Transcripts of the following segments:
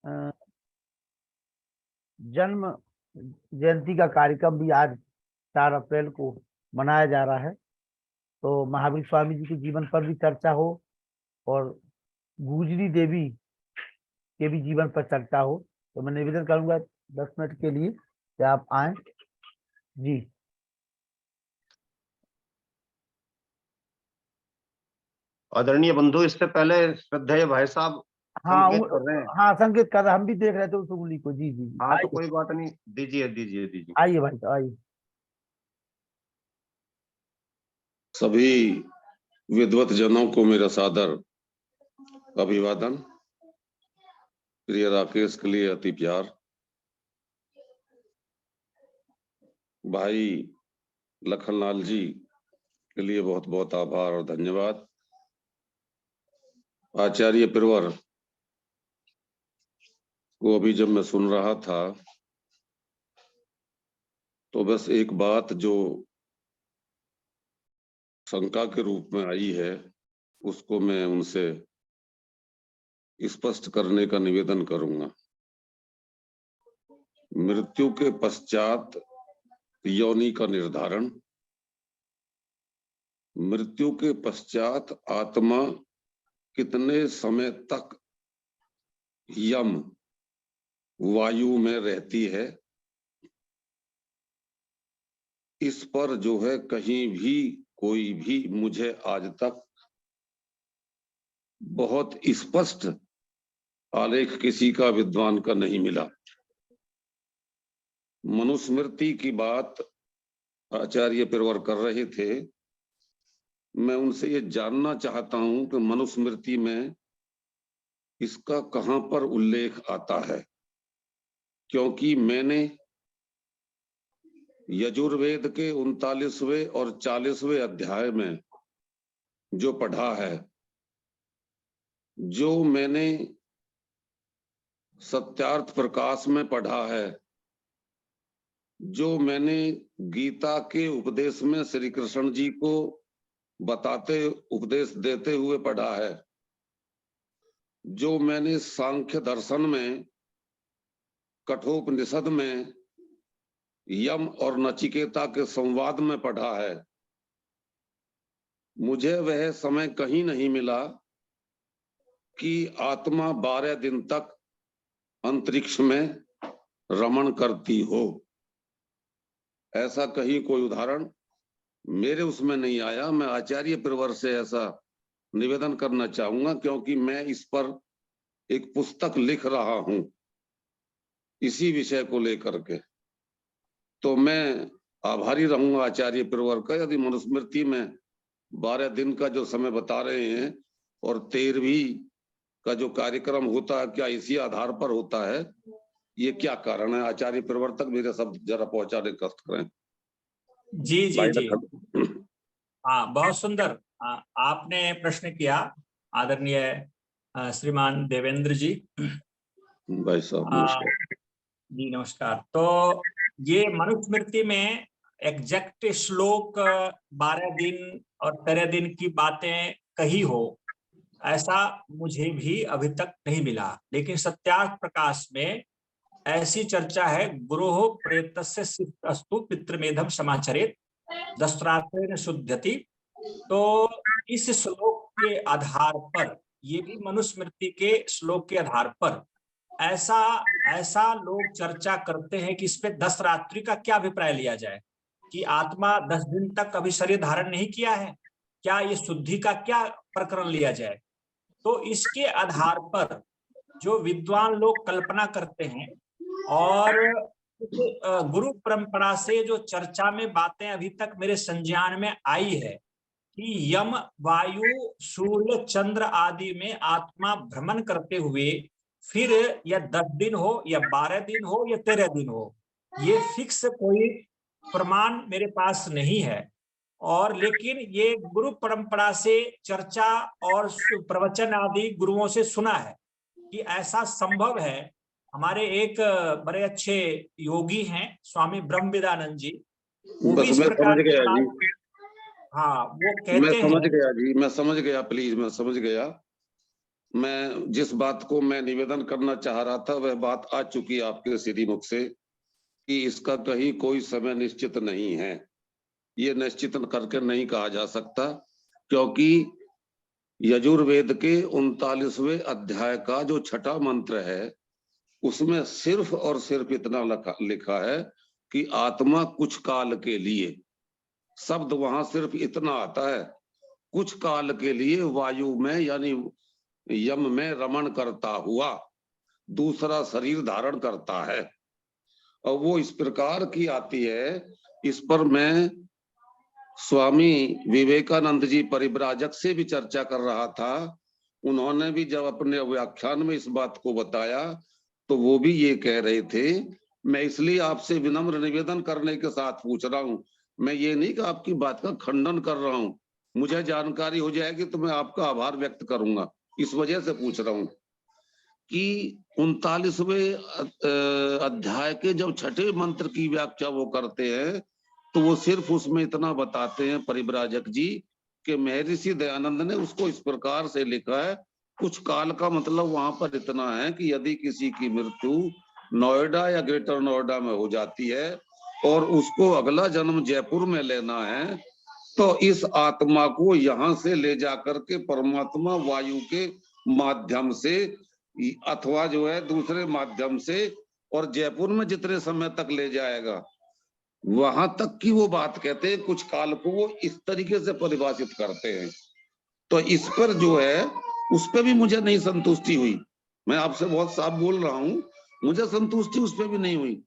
अ, जन्म जयंती का कार्यक्रम भी आज 4 अप्रैल को मनाया जा रहा है। तो महावीर स्वामी जी के जीवन पर भी चर्चा हो और गुजरी देवी के भी जीवन पर चर्चा हो। तो मैं निवेदन करूंगा 10 मिनट के लिए कि आप आए जी। आदरणीय बंधु, इससे पहले श्रद्धेय भाई साहब हाँ संकेत कर रहे हैं। हाँ, संकेत कर रहे, हम भी देख रहे थे उस उंगली को। जी जी जी, हाँ तो आइए कोई बात नहीं, दीजिए दीजिए दीजिए। आइए भाई साहब, आइए। सभी विद्वत जनों को मेरा सादर अभिवादन। प्रिय राकेश के लिए अति प्यार। भाई लखनलाल जी के लिए बहुत बहुत आभार और धन्यवाद। आचार्य प्रवर को अभी जब मैं सुन रहा था तो बस एक बात जो शंका के रूप में आई है उसको मैं उनसे स्पष्ट करने का निवेदन करूंगा। मृत्यु के पश्चात योनि का निर्धारण, मृत्यु के पश्चात आत्मा कितने समय तक यम वायु में रहती है, इस पर जो है कहीं भी कोई भी मुझे आज तक बहुत स्पष्ट आलेख किसी का विद्वान का नहीं मिला। मनुस्मृति की बात आचार्य प्रवर कर रहे थे। मैं उनसे ये जानना चाहता हूं कि मनुस्मृति में इसका कहां पर उल्लेख आता है, क्योंकि मैंने यजुर्वेद के 39वें और 40वें अध्याय में जो पढ़ा है, जो मैंने सत्यार्थ प्रकाश में पढ़ा है, जो मैंने गीता के उपदेश में श्री कृष्ण जी को बताते उपदेश देते हुए पढ़ा है, जो मैंने सांख्य दर्शन में कठोपनिषद में यम और नचिकेता के संवाद में पढ़ा है, मुझे वह समय कहीं नहीं मिला कि आत्मा 12 दिन तक अंतरिक्ष में रमण करती हो। ऐसा कहीं कोई उदाहरण मेरे उसमें नहीं आया। मैं आचार्य प्रवर से ऐसा निवेदन करना चाहूंगा, क्योंकि मैं इस पर एक पुस्तक लिख रहा हूं इसी विषय को लेकर के। तो मैं आभारी रहूंगा आचार्य प्रवर का यदि मनुस्मृति में 12 दिन का जो समय बता रहे हैं और 13वीं का जो कार्यक्रम होता है, क्या इसी आधार पर होता है? ये क्या कारण है? आचार्य प्रवर तक मेरे शब्द जरा पहुंचाने का कष्ट करें। जी जी जी, हाँ बहुत सुंदर आपने प्रश्न किया आदरणीय श्रीमान देवेंद्र जी। भाई साहब नमस्कार। जी नमस्कार। तो ये मनुस्मृति में एग्जैक्ट श्लोक 12 दिन और 13 दिन की बातें कही हो, ऐसा मुझे भी अभी तक नहीं मिला। लेकिन सत्यार्थ प्रकाश में ऐसी चर्चा है, गुरोः प्रेतस्य सिद्धस्तु पितृमेधम समाचरेत दस्त्रात्रेण शुध्यति। तो इस श्लोक के आधार पर, ये भी मनुस्मृति के श्लोक के आधार पर ऐसा लोग चर्चा करते हैं कि इस पे 10 रात्रि का क्या अभिप्राय लिया जाए, कि आत्मा 10 दिन तक अभी शरीर धारण नहीं किया है, क्या ये शुद्धि का क्या प्रकरण लिया जाए। तो इसके आधार पर जो विद्वान लोग कल्पना करते हैं और गुरु परंपरा से जो चर्चा में बातें अभी तक मेरे संज्ञान में आई है कि यम वायु सूर्य चंद्र आदि में आत्मा भ्रमण करते हुए फिर या 10 दिन हो या 12 दिन हो या 13 दिन हो, ये फिक्स कोई प्रमाण मेरे पास नहीं है। और लेकिन ये गुरु परंपरा से चर्चा और प्रवचन आदि गुरुओं से सुना है कि ऐसा संभव है। हमारे एक बड़े अच्छे योगी हैं स्वामी ब्रह्मविदानंद जी, वो भी इस प्रकार की बात, हाँ वो कहते हैं। मैं समझ गया जी, मैं समझ गया, प्लीज मैं समझ गया। मैं जिस बात को मैं निवेदन करना चाह रहा था वह बात आ चुकी आपके श्रीमुख से कि इसका कहीं कोई समय निश्चित नहीं है। ये निश्चित करके नहीं कहा जा सकता, क्योंकि यजुर्वेद के 39वें अध्याय का जो छठा मंत्र है उसमें सिर्फ और सिर्फ इतना लिखा है कि आत्मा कुछ काल के लिए, शब्द वहां सिर्फ इतना आता है, कुछ काल के लिए वायु में यानी यम में रमण करता हुआ दूसरा शरीर धारण करता है। और वो इस प्रकार की आती है, इस पर मैं स्वामी विवेकानंद जी परिव्राजक से भी चर्चा कर रहा था। उन्होंने भी जब अपने व्याख्यान में इस बात को बताया तो वो भी ये कह रहे थे। मैं इसलिए आपसे विनम्र निवेदन करने के साथ पूछ रहा हूँ, मैं ये नहीं कि आपकी बात का खंडन कर रहा हूँ, मुझे जानकारी हो जाएगी तो मैं आपका आभार व्यक्त करूंगा, इस वजह से पूछ रहा हूँ कि 39वें अध्याय के जब छठे मंत्र की व्याख्या वो करते हैं तो वो सिर्फ उसमें इतना बताते हैं परिव्राजक जी कि महर्षि दयानंद ने उसको इस प्रकार से लिखा है, कुछ काल का मतलब वहां पर इतना है कि यदि किसी की मृत्यु नोएडा या ग्रेटर नोएडा में हो जाती है और उसको अगला जन्म जयपुर में लेना है तो इस आत्मा को यहाँ से ले जाकर के परमात्मा वायु के माध्यम से अथवा जो है दूसरे माध्यम से और जयपुर में जितने समय तक ले जाएगा वहां तक की वो बात कहते हैं, कुछ काल को वो इस तरीके से परिभाषित करते हैं। तो इस पर जो है उस पर भी मुझे नहीं संतुष्टि हुई, मैं आपसे बहुत साफ बोल रहा हूं, मुझे संतुष्टि उस पर भी नहीं हुई।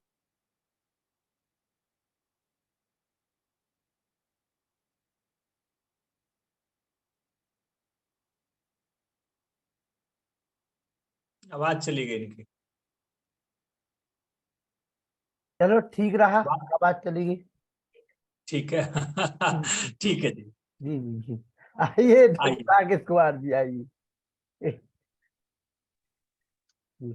आवाज चली गई इनकी। चलो ठीक रहा, वाह। आवाज चली गई। ठीक है। ठीक है जी, जी जी जी, आइए आइए। राकेश कुमार जी, आइए। जी।